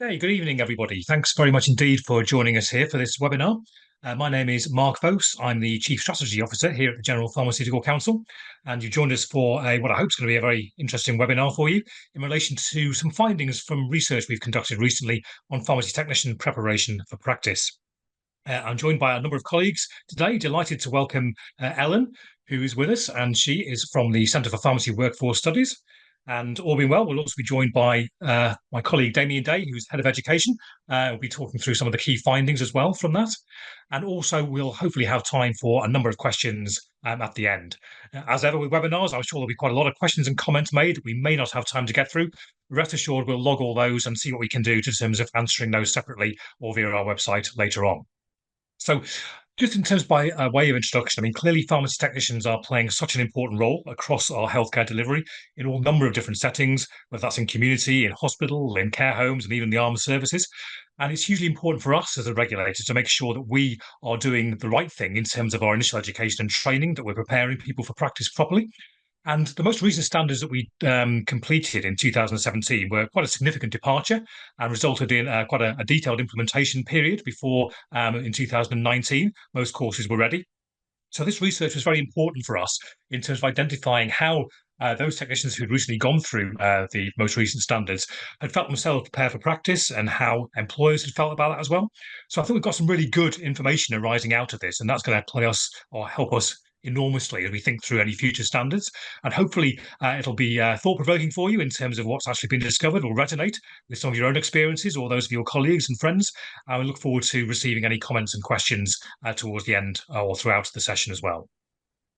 Hey, good evening, everybody. Thanks very much indeed for joining us here for this webinar. My name is Mark Vos. I'm the Chief Strategy Officer here at the General Pharmaceutical Council, and you joined us for what I hope is going to be a very interesting webinar for you in relation to some findings from research we've conducted recently on pharmacy technician preparation for practice. I'm joined by a number of colleagues today. Delighted to welcome Ellen, who is with us, and she is from the Centre for Pharmacy Workforce Studies. And all being well, we'll also be joined by my colleague Damien Day, who's Head of Education. We'll be talking through some of the key findings as well from that. And also, we'll hopefully have time for a number of questions at the end. As ever with webinars, I'm sure there'll be quite a lot of questions and comments made that we may not have time to get through. Rest assured, we'll log all those and see what we can do in terms of answering those separately or via our website later on. So just in terms by way of introduction, I mean, clearly pharmacy technicians are playing such an important role across our healthcare delivery in all number of different settings, whether that's in community, in hospital, in care homes, and even the armed services. And it's hugely important for us as a regulator to make sure that we are doing the right thing in terms of our initial education and training, that we're preparing people for practice properly. And the most recent standards that we completed in 2017 were quite a significant departure and resulted in quite a detailed implementation period before in 2019, most courses were ready. So this research was very important for us in terms of identifying how those technicians who'd recently gone through the most recent standards had felt themselves prepared for practice and how employers had felt about that as well. So I think we've got some really good information arising out of this, and that's going to play us or help us enormously as we think through any future standards. And hopefully it'll be thought-provoking for you in terms of what's actually been discovered or resonate with some of your own experiences or those of your colleagues and friends. I look forward to receiving any comments and questions towards the end or throughout the session as well.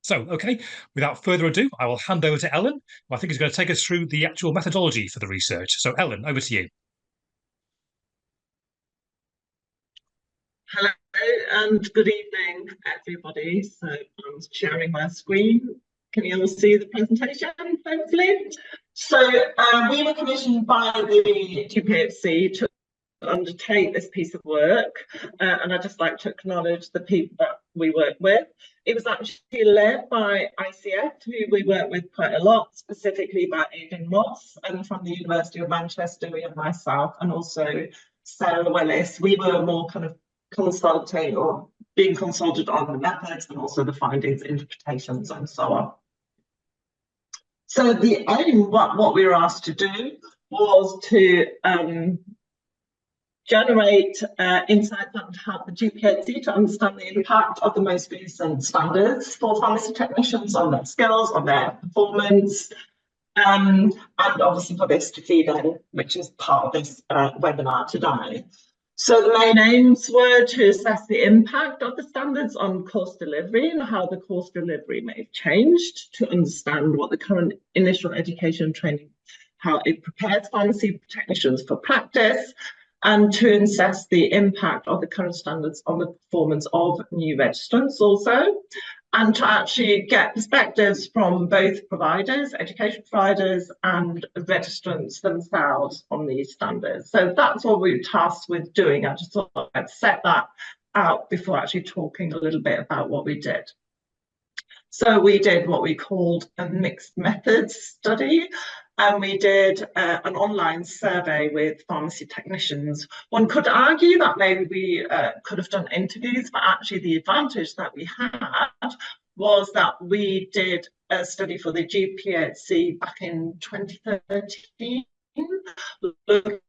So, okay, without further ado, I will hand over to Ellen, who I think is going to take us through the actual methodology for the research. So, Ellen, over to you. Hello and good evening, everybody. So I'm sharing my screen. Can you all see the presentation, hopefully? So we were commissioned by the GPHC to undertake this piece of work, and I'd just like to acknowledge the people that we work with. It was actually led by ICF, who we work with quite a lot, specifically by Aidan Moss, and from the University of Manchester, we have myself and also Sarah Willis. We were more kind of consulting or being consulted on the methods and also the findings, interpretations, and so on. So the aim, what we were asked to do was to generate insights on to help the GPHC to understand the impact of the most recent standards for pharmacy technicians on their skills, on their performance, and obviously for this to feed in, which is part of this webinar today. So the main aims were to assess the impact of the standards on course delivery and how the course delivery may have changed, to understand what the current initial education and training, how it prepares pharmacy technicians for practice, and to assess the impact of the current standards on the performance of new registrants also, and to actually get perspectives from both providers, education providers, and registrants themselves on these standards. So that's what we were tasked with doing. I just thought I'd set that out before actually talking a little bit about what we did. So we did what we called a mixed methods study, and we did an online survey with pharmacy technicians. One could argue that maybe we could have done interviews, but actually the advantage that we had was that we did a study for the GPHC back in 2013, looking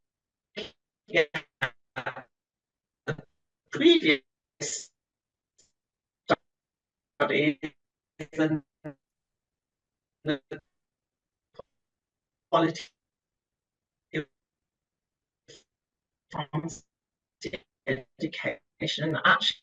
at the previous studies and the quality of pharmacy education, actually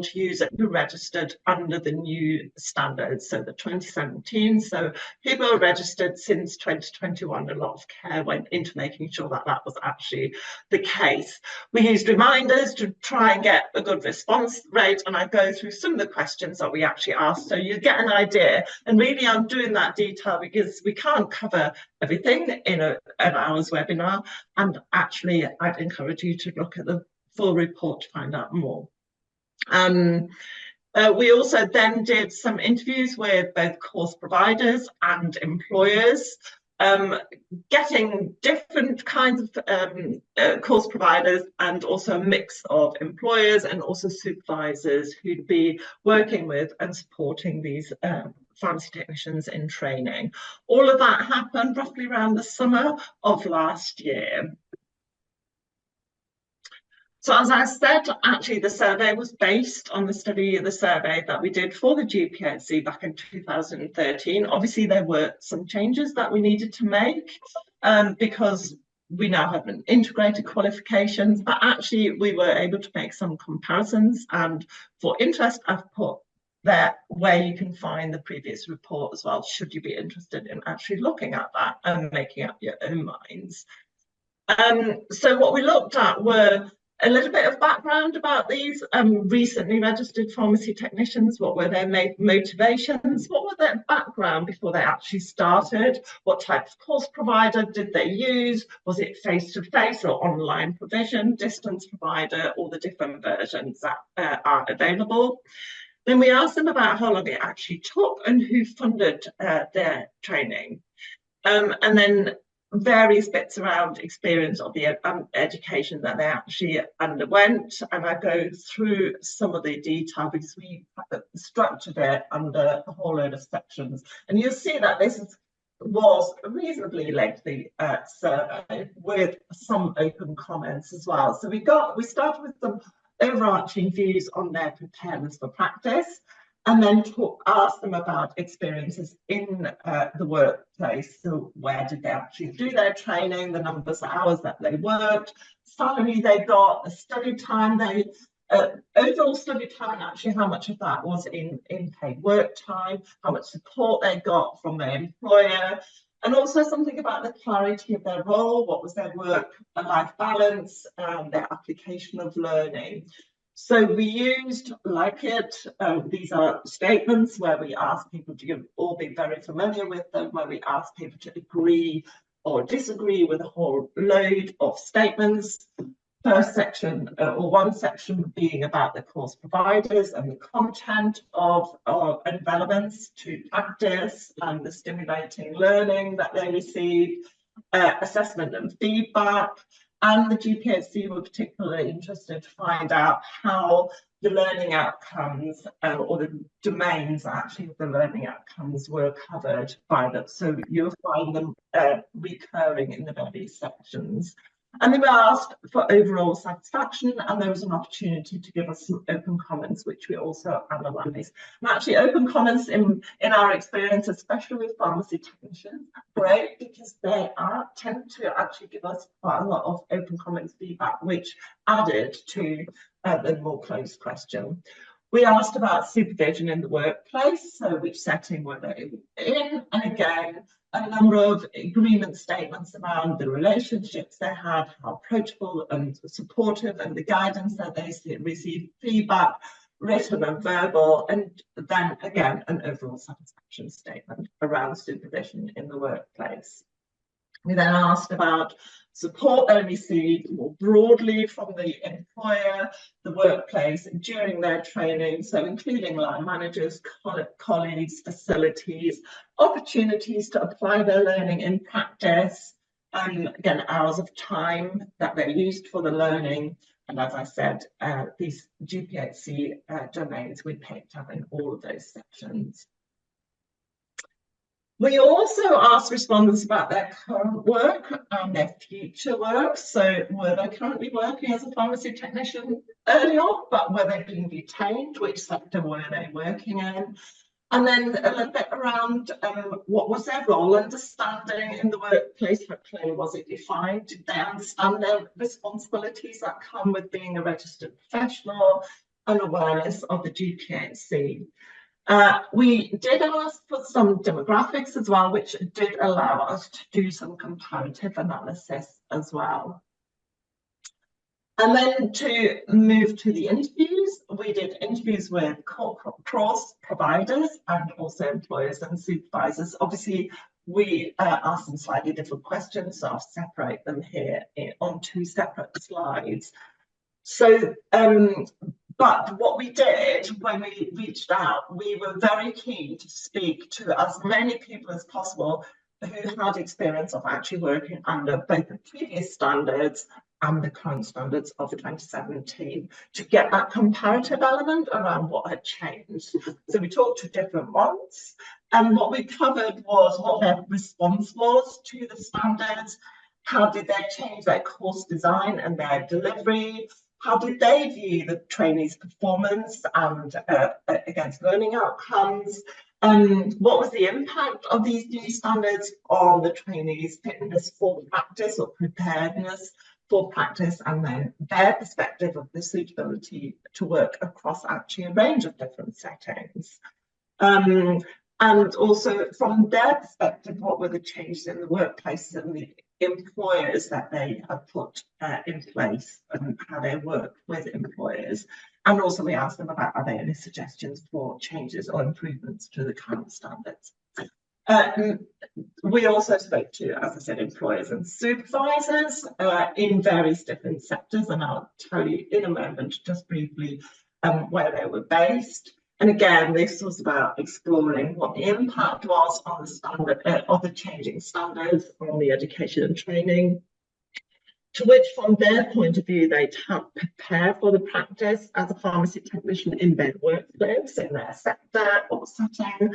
to use it who registered under the new standards, so the 2017. So people were registered since 2021. A lot of care went into making sure that that was actually the case. We used reminders to try and get a good response rate, and I go through some of the questions that we actually asked, so you get an idea. And really I'm doing that detail because we can't cover everything in an hour's webinar, and actually I'd encourage you to look at the full report to find out more. We also then did some interviews with both course providers and employers, getting different kinds of course providers and also a mix of employers and also supervisors who'd be working with and supporting these pharmacy technicians in training. All of that happened roughly around the summer of last year. So as I said, actually the survey was based on the survey that we did for the GPHC back in 2013. Obviously there were some changes that we needed to make because we now have an integrated qualifications, but actually we were able to make some comparisons, and for interest I've put there where you can find the previous report as well, should you be interested in actually looking at that and making up your own minds. So what we looked at were a little bit of background about these recently registered pharmacy technicians. What were their motivations? What were their background before they actually started? What type of course provider did they use? Was it face-to-face or online provision, distance provider, all the different versions that are available? Then we asked them about how long it actually took and who funded their training. And then various bits around experience of the education that they actually underwent, and I go through some of the detail because we structured it under a whole load of sections, and you'll see that this was a reasonably lengthy survey with some open comments as well. So we started with some overarching views on their preparedness for practice, and then ask them about experiences in the workplace. So where did they actually do their training, the numbers of hours that they worked, salary they got, the study time overall study time, actually how much of that was in paid work time, how much support they got from their employer, and also something about the clarity of their role, what was their work-life balance, their application of learning. So we used Likert. These are statements where we ask people to all be very familiar with them, where we ask people to agree or disagree with a whole load of statements. First section, or one section being about the course providers and the content and relevance to practice and the stimulating learning that they receive, assessment and feedback. And the GPHC were particularly interested to find out how the learning outcomes or the domains actually of the learning outcomes were covered by them. So you'll find them recurring in the various sections. And they were asked for overall satisfaction, and there was an opportunity to give us some open comments, which we also analysed. And actually, open comments in our experience, especially with pharmacy technicians, are great because they tend to actually give us quite a lot of open comments feedback, which added to the more closed question. We asked about supervision in the workplace, so which setting were they in, and again, a number of agreement statements around the relationships they had, how approachable and supportive, and the guidance that they received, feedback, written and verbal, and then again, an overall satisfaction statement around supervision in the workplace. We then asked about support they received more broadly from the employer, the workplace during their training, so including line managers, colleagues, facilities, opportunities to apply their learning in practice, and again, hours of time that they used for the learning. And as I said, these GPHC domains we picked up in all of those sections. We also asked respondents about their current work and their future work. So were they currently working as a pharmacy technician early on, but were they being retained? Which sector were they working in? And then a little bit around what was their role understanding in the workplace, how clearly was it defined? Did they understand their responsibilities that come with being a registered professional and awareness of the GPHC? We did ask for some demographics as well, which did allow us to do some comparative analysis as well. And then to move to the interviews, we did interviews with cross providers and also employers and supervisors. Obviously, we asked them slightly different questions, so I'll separate them here on two separate slides. So, but what we did when we reached out, we were very keen to speak to as many people as possible who had experience of actually working under both the previous standards and the current standards of 2017 to get that comparative element around what had changed. So we talked to different ones, and what we covered was what their response was to the standards. How did they change their course design and their delivery? How did they view the trainees' performance and against learning outcomes? What was the impact of these new standards on the trainees' fitness for practice or preparedness for practice, and then their perspective of the suitability to work across actually a range of different settings? And also from their perspective, what were the changes in the workplaces and the employers that they have put in place, and how they work with employers? And also we asked them about, are there any suggestions for changes or improvements to the current standards? We also spoke to, as I said, employers and supervisors in various different sectors, and I'll tell you in a moment just briefly where they were based. And again, this was about exploring what the impact was on the standard of the changing standards on the education and training, to which from their point of view, they'd help prepare for the practice as a pharmacy technician in their workflows, in their sector or setting,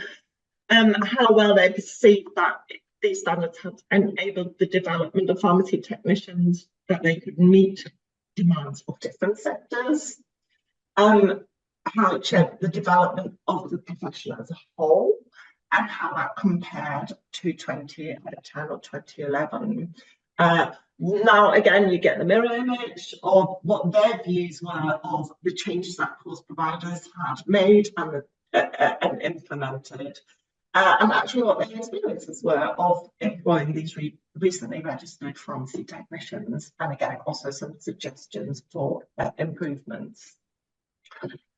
how well they perceived that these standards had enabled the development of pharmacy technicians, that they could meet demands of different sectors, how it showed the development of the profession as a whole, and how that compared to 2010 or 2011. Now, again, you get the mirror image of what their views were of the changes that course providers had made and implemented, and actually what their experiences were of employing these recently registered pharmacy technicians, and again, also some suggestions for improvements.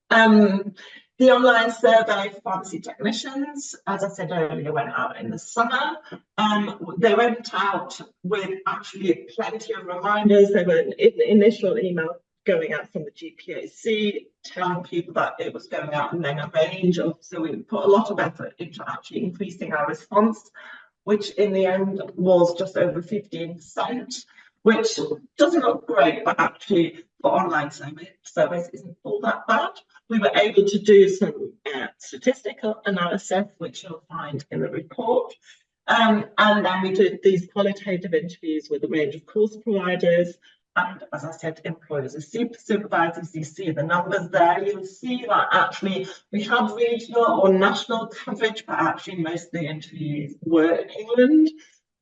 The online survey for pharmacy technicians, as I said earlier, went out in the summer. They went out with actually plenty of reminders. There were an initial email going out from the GPAC telling people that it was going out, and then a range of, so we put a lot of effort into actually increasing our response, which in the end was just over 15%, which doesn't look great, but actually for online surveys isn't all that bad. We were able to do some statistical analysis, which you'll find in the report. And then we did these qualitative interviews with a range of course providers, and as I said, employers and supervisors. You see the numbers there. You'll see that actually we had regional or national coverage, but actually most of the interviews were in England.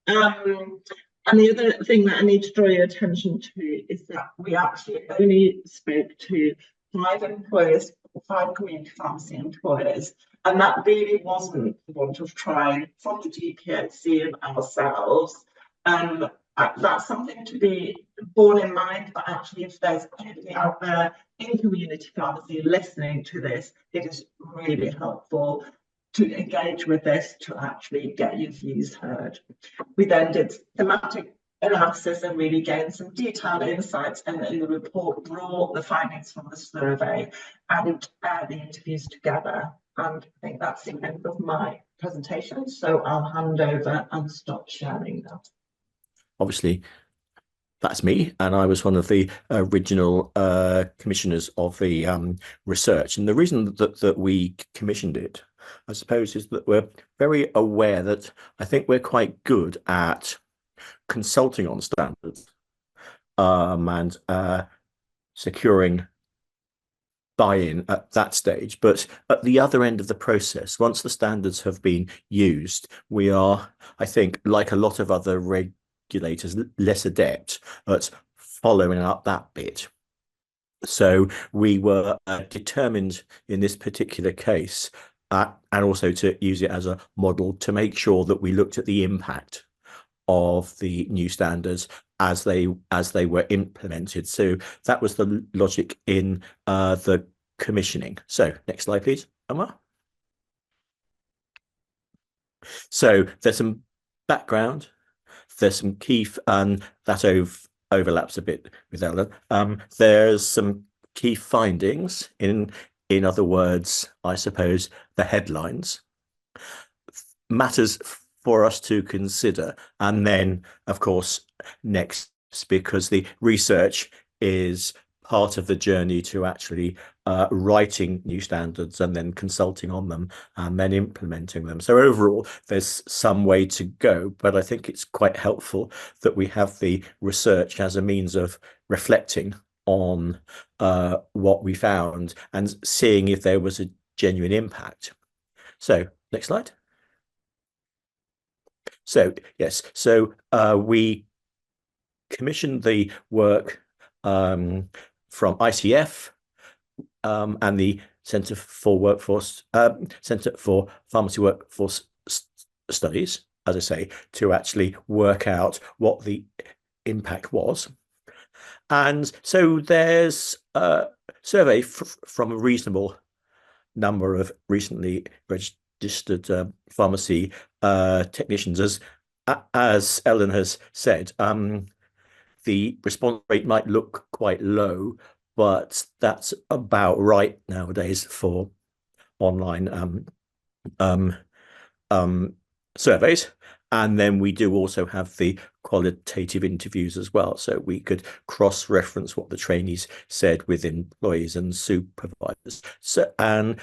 And the other thing that I need to draw your attention to is that we actually only spoke to 5 employers, 5 community pharmacy employers, and that really wasn't the want of trying from the GPHC and ourselves. That's something to be borne in mind, but actually if there's anybody out there in community pharmacy listening to this, it is really helpful to engage with this to actually get your views heard. We then did thematic analysis and really gained some detailed insights, and in the report brought the findings from the survey and the interviews together. And I think that's the end of my presentation, so I'll hand over and stop sharing now. Obviously, that's me, and I was one of the original commissioners of the research. And the reason that we commissioned it, I suppose, is that we're very aware that I think we're quite good at consulting on standards and securing buy-in at that stage. But at the other end of the process, once the standards have been used, we are, I think, like a lot of other regulators, less adept at following up that bit. So we were determined in this particular case, and also to use it as a model to make sure that we looked at the impact of the new standards as they were implemented. So that was the logic in the commissioning. So next slide, please, Omar. So there's some background. There's some key, that overlaps a bit with Ellen. There's some key findings, in other words, I suppose, the headlines. Matters for us to consider. And then, of course, next, because the research is part of the journey to actually writing new standards and then consulting on them and then implementing them. So overall, there's some way to go, but I think it's quite helpful that we have the research as a means of reflecting on what we found and seeing if there was a genuine impact. So next slide. So yes, so we commissioned the work from ICF and the Centre for Pharmacy Workforce Studies, as I say, to actually work out what the impact was. And so there's a survey from a reasonable number of recently registered pharmacy technicians. As Ellen has said, the response rate might look quite low, but that's about right nowadays for online surveys. And then we do also have the qualitative interviews as well. So we could cross-reference what the trainees said with employees and supervisors. So and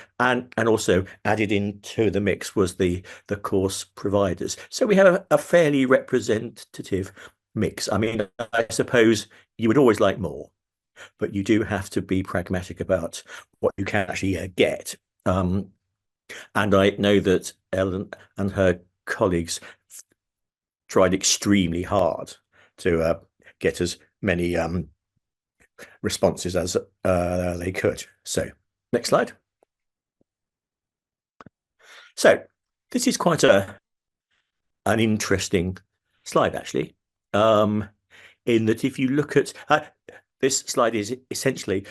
also added into the mix was the course providers. So we have a fairly representative mix. I mean, I suppose you would always like more, but you do have to be pragmatic about what you can actually get. And I know that Ellen and her colleagues tried extremely hard to get as many responses as they could. So next slide. So this is quite an interesting slide, actually, in that if you look at this slide is essentially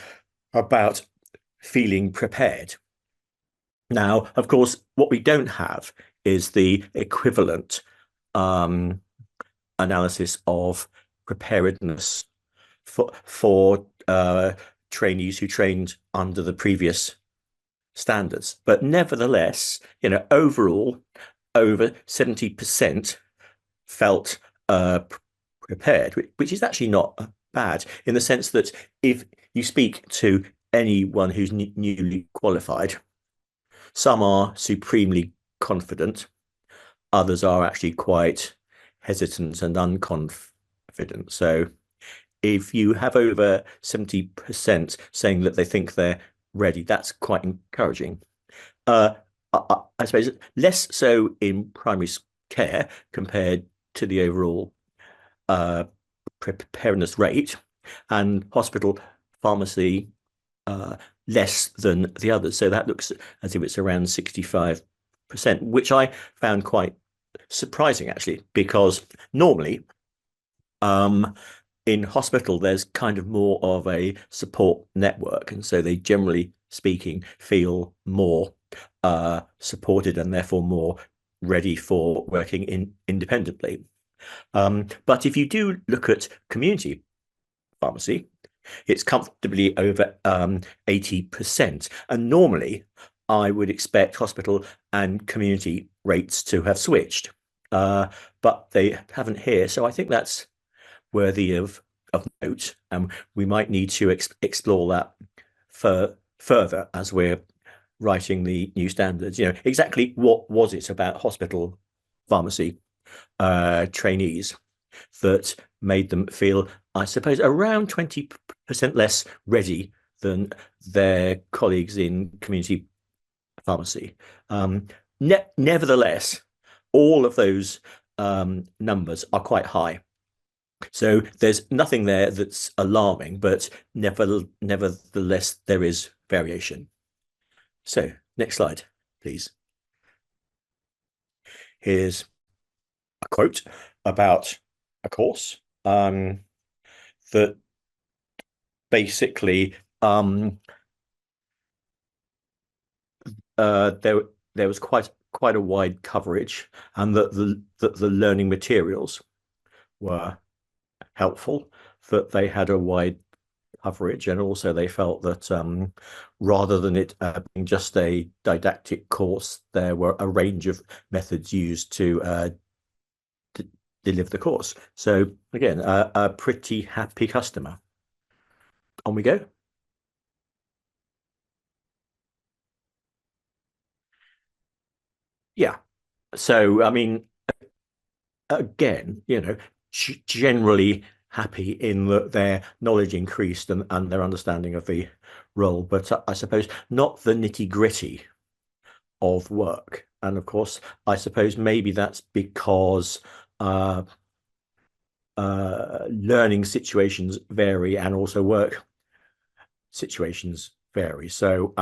about feeling prepared. Now, of course, what we don't have is the equivalent analysis of preparedness for trainees who trained under the previous standards. But nevertheless, you know, overall, over 70% felt prepared, which is actually not bad, in the sense that if you speak to anyone who's newly qualified, some are supremely confident, others are actually quite hesitant and unconfident. So if you have over 70% saying that they think they're ready, that's quite encouraging. I suppose less so in primary care compared to the overall preparedness rate, and hospital pharmacy less than the others. So that looks as if it's around 65%, which I found quite surprising, actually, because normally in hospital there's kind of more of a support network, and so they generally speaking feel more supported and therefore more ready for working independently. But if you do look at community pharmacy, it's comfortably over 80%. And normally I would expect hospital and community rates to have switched, but they haven't here. So I think that's worthy of note. We might need to explore that further as we're writing the new standards. You know, exactly what was it about hospital pharmacy trainees that made them feel, I suppose, around 20% less ready than their colleagues in community pharmacy. Nevertheless, all of those numbers are quite high. So there's nothing there that's alarming, but nevertheless, there is variation. So next slide, please. Here's a quote about a course that basically there was quite a wide coverage, and that the learning materials were helpful, that they had a wide coverage, and also they felt that rather than it being just a didactic course, there were a range of methods used to deliver the course. So again, a pretty happy customer. On we go. Yeah. So, I mean, again, generally happy in that their knowledge increased and their understanding of the role, but I suppose not the nitty-gritty of work. And of course, I suppose maybe that's because learning situations vary and also work situations vary. So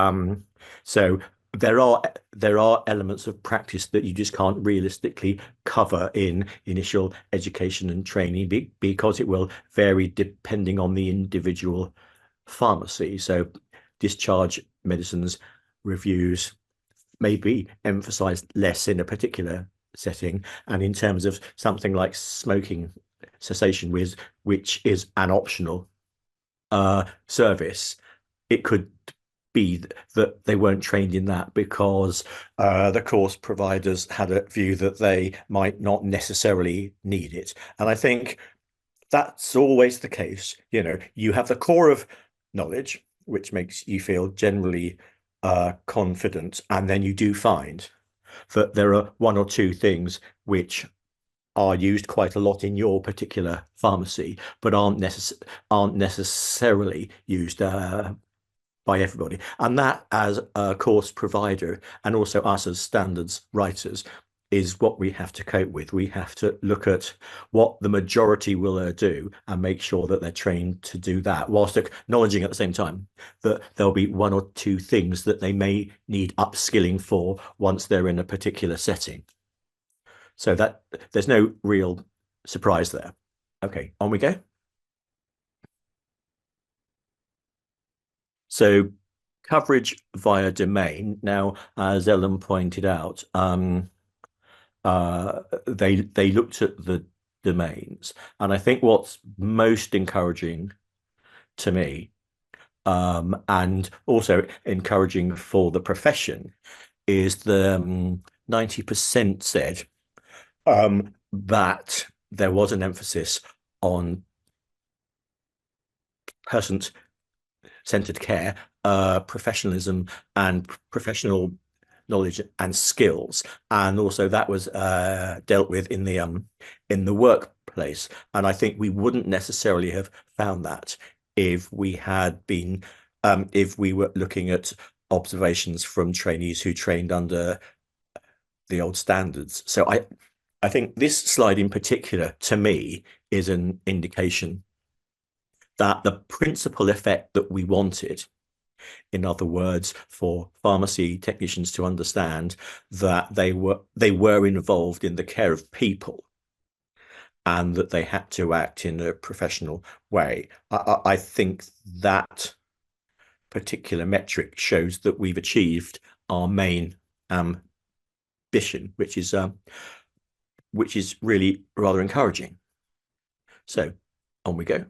there are elements of practice that you just can't realistically cover in initial education and training because it will vary depending on the individual pharmacy. So discharge medicines reviews may be emphasized less in a particular setting, and in terms of something like smoking cessation, which is an optional service, it could be that they weren't trained in that because the course providers had a view that they might not necessarily need it. And I think that's always the case. You have the core of knowledge, which makes you feel generally confident, and then you do find that there are one or two things which are used quite a lot in your particular pharmacy, but aren't necessarily used by everybody. And that, as a course provider and also us as standards writers, is what we have to cope with. We have to look at what the majority will do and make sure that they're trained to do that, whilst acknowledging at the same time that there'll be one or two things that they may need upskilling for once they're in a particular setting. So that there's no real surprise there. Okay, on we go. So coverage via domain. Now, as Ellen pointed out, they looked at the domains, and I think what's most encouraging to me, and also encouraging for the profession, is the 90% said that there was an emphasis on person-centered care, professionalism, and professional knowledge and skills, and also that was dealt with in the workplace. And I think we wouldn't necessarily have found that if we had been if we were looking at observations from trainees who trained under the old standards. So I think this slide in particular, to me, is an indication that the principal effect that we wanted, in other words, for pharmacy technicians to understand that they were involved in the care of people and that they had to act in a professional way. I think that particular metric shows that we've achieved our main ambition, which is really rather encouraging. So on we go.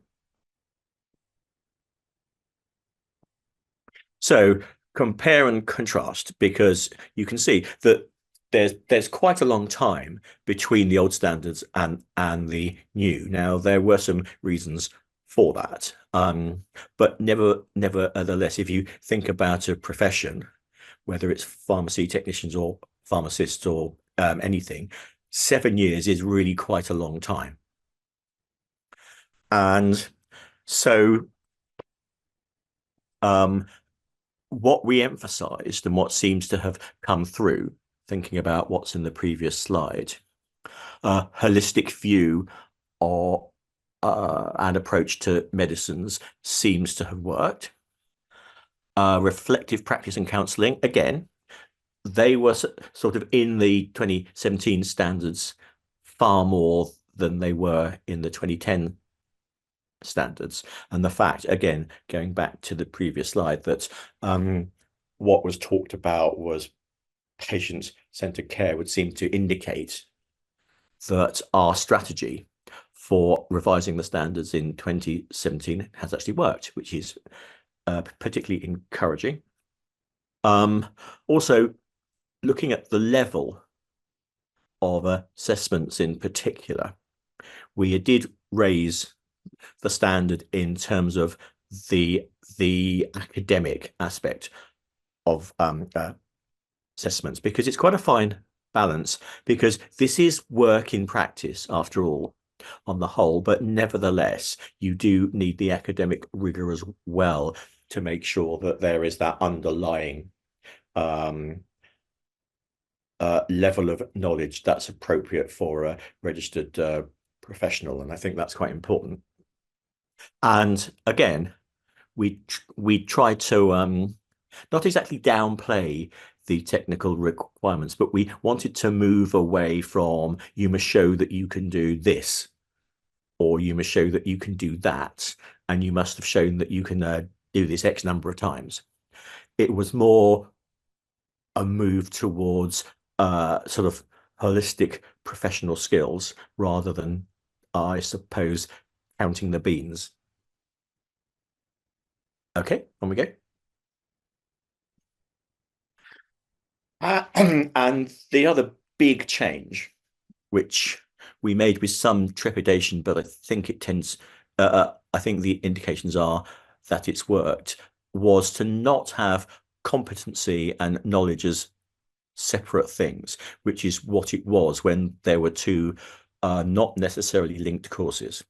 So compare and contrast, because you can see that there's quite a long time between the old standards and the new. Now, there were some reasons for that, but nevertheless, if you think about a profession, whether it's pharmacy technicians or pharmacists or anything, 7 years is really quite a long time. And so what we emphasized and what seems to have come through, thinking about what's in the previous slide, a holistic view or an approach to medicines seems to have worked. Reflective practice and counselling, again, they were sort of in the 2017 standards far more than they were in the 2010 standards. And the fact, again, going back to the previous slide, that what was talked about was patient-centered care would seem to indicate that our strategy for revising the standards in 2017 has actually worked, which is particularly encouraging. Also, looking at the level of assessments in particular, we did raise the standard in terms of the academic aspect of assessments, because it's quite a fine balance, because this is work in practice after all on the whole, but nevertheless you do need the academic rigor as well to make sure that there is that underlying level of knowledge that's appropriate for a registered professional, and I think that's quite important. And again, we tried to not exactly downplay the technical requirements, but we wanted to move away from you must show that you can do this, or you must show that you can do that, and you must have shown that you can do this X number of times. It was more a move towards sort of holistic professional skills rather than, I suppose, counting the beans. Okay, on we go. And the other big change, which we made with some trepidation, but I think it tends, I think the indications are that it's worked, was to not have competency and knowledge as separate things, which is what it was when there were two not necessarily linked courses.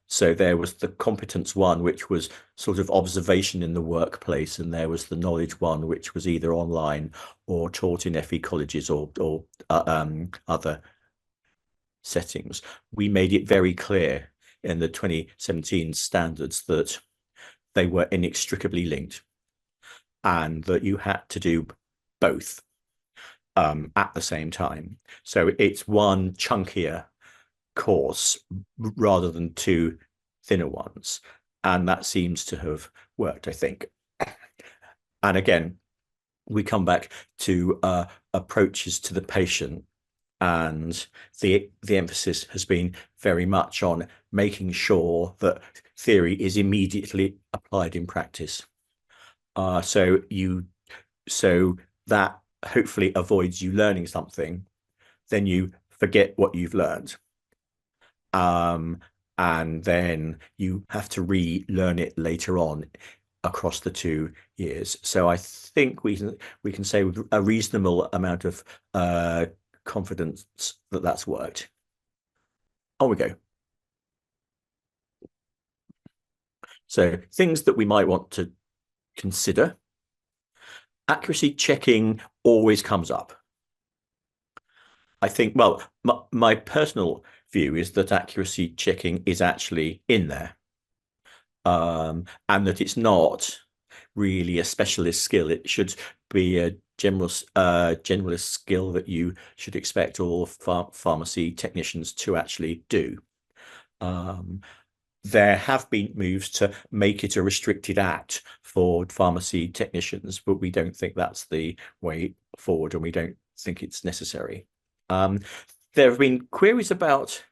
So there was the competence one, which was sort of observation in the workplace, and there was the knowledge one, which was either online or taught in FE colleges or other settings. We made it very clear in the 2017 standards that they were inextricably linked, and that you had to do both at the same time. So it's one chunkier course rather than two thinner ones, and that seems to have worked, I think. And again, we come back to approaches to the patient, and the emphasis has been very much on making sure that theory is immediately applied in practice. So that hopefully avoids you learning something, then you forget what you've learned. And then you have to relearn it later on across the 2 years. So I think we can say with a reasonable amount of confidence that that's worked. On we go. So things that we might want to consider. Accuracy checking always comes up. I think, well, my personal view is that accuracy checking is actually in there, and that it's not really a specialist skill. It should be a generalist skill that you should expect all pharmacy technicians to actually do. There have been moves to make it a restricted act for pharmacy technicians, but we don't think that's the way forward, and we don't think it's necessary. There have been queries about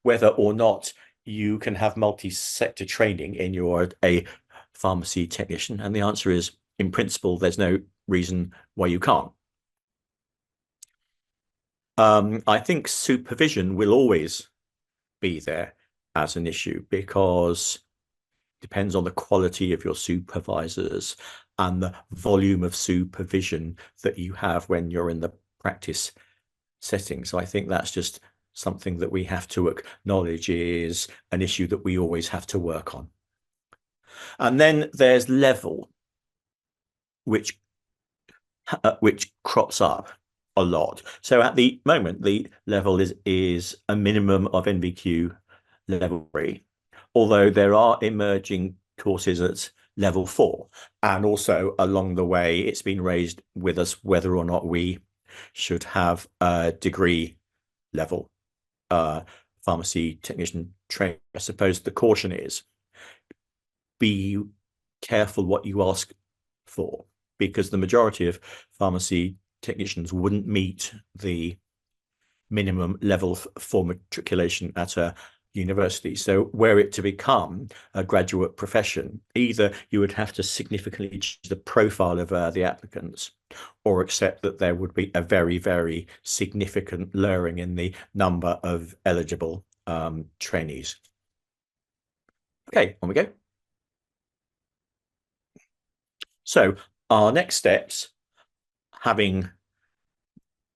whether or not you can have multi-sector training in a pharmacy technician, and the answer is, in principle, there's no reason why you can't. I think supervision will always be there as an issue, because it depends on the quality of your supervisors and the volume of supervision that you have when you're in the practice setting. So I think that's just something that we have to acknowledge is an issue that we always have to work on. And then there's level, which crops up a lot. So at the moment, the level is a minimum of NVQ level 3, although there are emerging courses at level 4. And also along the way, it's been raised with us whether or not we should have a degree level pharmacy technician training. I suppose the caution is be careful what you ask for, because the majority of pharmacy technicians wouldn't meet the minimum level for matriculation at a university. So were it to become a graduate profession, either you would have to significantly change the profile of the applicants, or accept that there would be a very, very significant lowering in the number of eligible trainees. Okay, on we go. So our next steps, having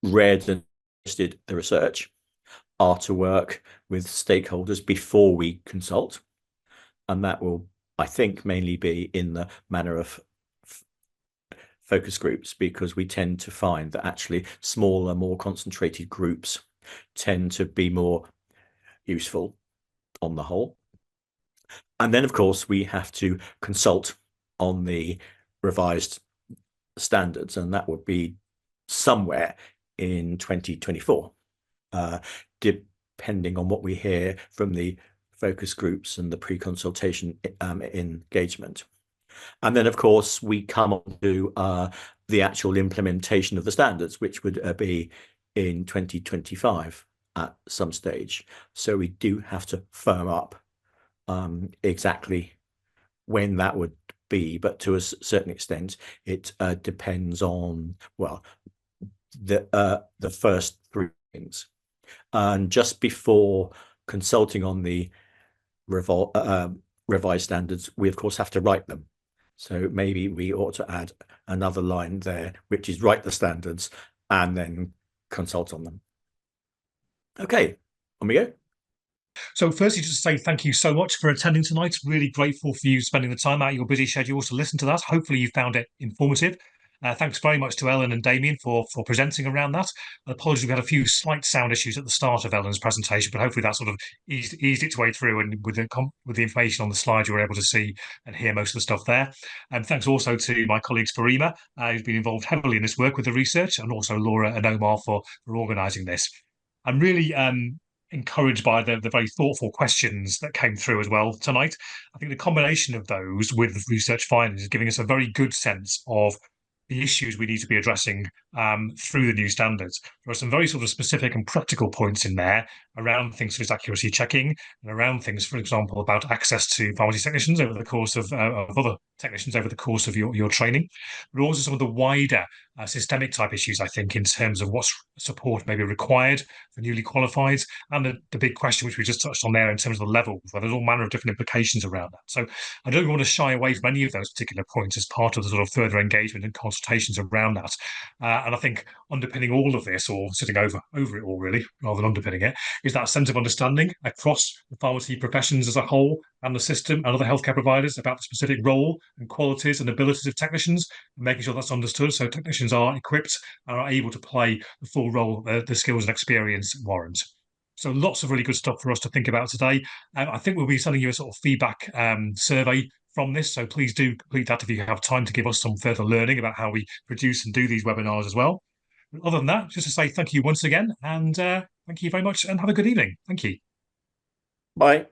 read and listed the research, are to work with stakeholders before we consult. And that will, I think, mainly be in the manner of focus groups, because we tend to find that actually smaller, more concentrated groups tend to be more useful on the whole. And then, of course, we have to consult on the revised standards, and that would be somewhere in 2024, depending on what we hear from the focus groups and the pre-consultation engagement. And then, of course, we come on to the actual implementation of the standards, which would be in 2025 at some stage. So we do have to firm up exactly when that would be, but to a certain extent, it depends on, well, the first three things. And just before consulting on the revised standards, we of course have to write them. So maybe we ought to add another line there, which is write the standards and then consult on them. Okay, on we go. So firstly, just to say thank you so much for attending tonight. Really grateful for you spending the time out of your busy schedules to listen to that. Hopefully you found it informative. Thanks very much to Ellen and Damien for presenting around that. Apologies, we had a few slight sound issues at the start of Ellen's presentation, but hopefully that sort of eased its way through, and with the information on the slide, you were able to see and hear most of the stuff there. And thanks also to my colleagues Farima, who's been involved heavily in this work with the research, and also Laura and Omar for organising this. I'm really encouraged by the very thoughtful questions that came through as well tonight. I think the combination of those with research findings is giving us a very good sense of the issues we need to be addressing through the new standards. There are some very sort of specific and practical points in there around things such as accuracy checking, and around things, for example, about access to pharmacy technicians over the course of other technicians over the course of your training, but also some of the wider systemic type issues, I think, in terms of what support may be required for newly qualified, and the big question which we just touched on there in terms of the levels, where there's all manner of different implications around that. So I don't want to shy away from any of those particular points as part of the sort of further engagement and consultations around that. And I think underpinning all of this, or sitting over it all really, rather than underpinning it, is that sense of understanding across the pharmacy professions as a whole and the system and other healthcare providers about the specific role and qualities and abilities of technicians, and making sure that's understood so technicians are equipped and are able to play the full role the skills and experience warrant. So lots of really good stuff for us to think about today. I think we'll be sending you a sort of feedback survey from this, so please do complete that if you have time to give us some further learning about how we produce and do these webinars as well. Other than that, just to say thank you once again, and thank you very much, and have a good evening. Thank you. Bye.